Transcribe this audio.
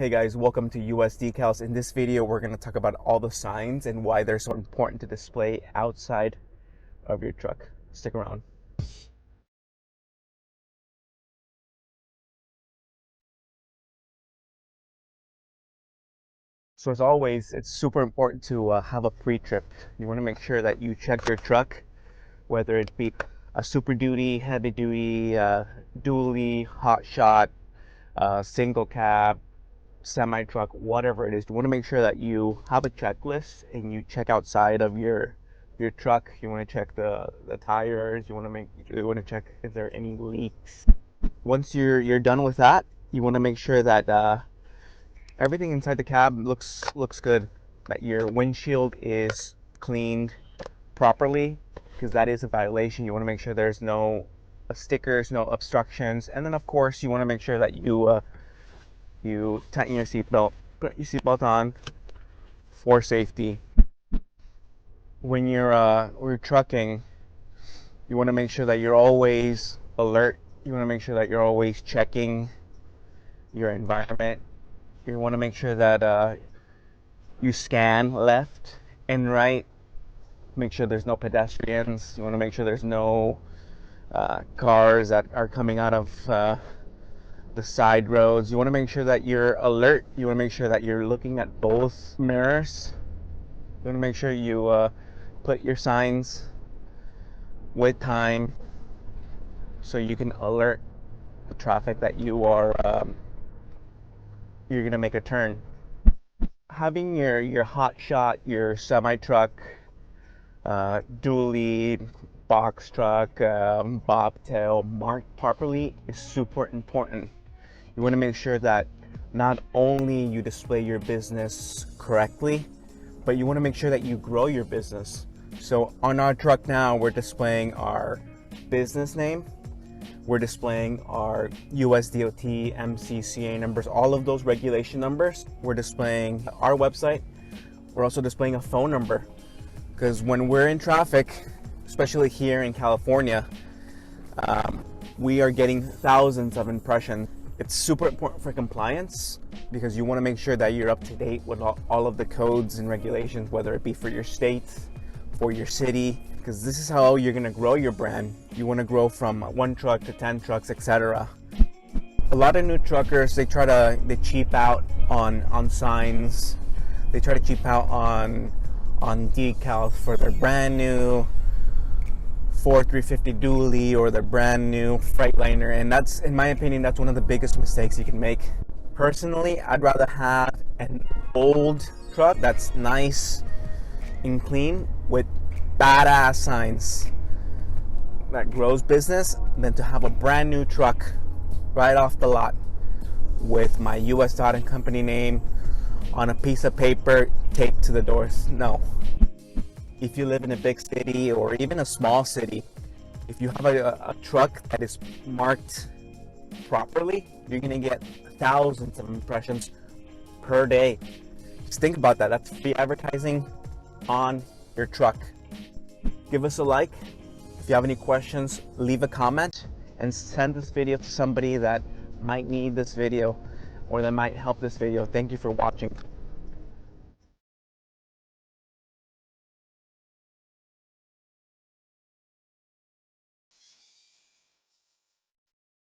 Hey guys, welcome to US Decals. In this video, we're going to talk about all the signs and why they're so important to display outside of your truck. Stick around. So as always, it's super important to have a pre-trip. You want to make sure that you check your truck, whether it be a Super Duty, Heavy Duty, Dually, Hotshot, single cab, semi truck, whatever it is. You want to make sure that you have a checklist and you check outside of your truck. You want to check the tires. You want to check if there are any leaks. Once you're done with that, you want to make sure that everything inside the cab looks good, that your windshield is cleaned properly, because that is a violation. You want to make sure there's no stickers, no obstructions, and then of course you want to make sure that you tighten your seatbelt, put your seatbelt on for safety. When you're trucking, you want to make sure that you're always alert. You want to make sure that you're always checking your environment. You want to make sure that you scan left and right. Make sure there's no pedestrians. You want to make sure there's no cars that are coming out of the side roads. You want to make sure that you're alert. You want to make sure that you're looking at both mirrors. You want to make sure you put your signs with time so you can alert the traffic that you're going to make a turn. Having your Hotshot, your semi truck, dually, box truck, bobtail marked properly is super important. You want to make sure that not only you display your business correctly, but you want to make sure that you grow your business. So on our truck now, we're displaying our business name, we're displaying our USDOT, MCCA numbers, all of those regulation numbers. We're displaying our website. We're also displaying a phone number, because when we're in traffic, especially here in California, we are getting thousands of impressions. It's super important for compliance, because you want to make sure that you're up to date with all of the codes and regulations, whether it be for your state, for your city, because this is how you're going to grow your brand. You want to grow from 1 truck to 10 trucks, etc. A lot of new truckers, they cheap out on signs. They try to cheap out on decals for their brand new Ford 350 dually or their brand new Freightliner, and that's, in my opinion, that's one of the biggest mistakes you can make. Personally, I'd rather have an old truck that's nice and clean with badass signs that grows business than to have a brand new truck right off the lot with my US Dot and Company name on a piece of paper taped to the doors. No. If you live in a big city or even a small city, if you have a truck that is marked properly, you're going to get thousands of impressions per day. Just think about that. That's free advertising on your truck. Give us a like. If you have any questions, leave a comment and send this video to somebody that might need this video or that might help this video. Thank you for watching.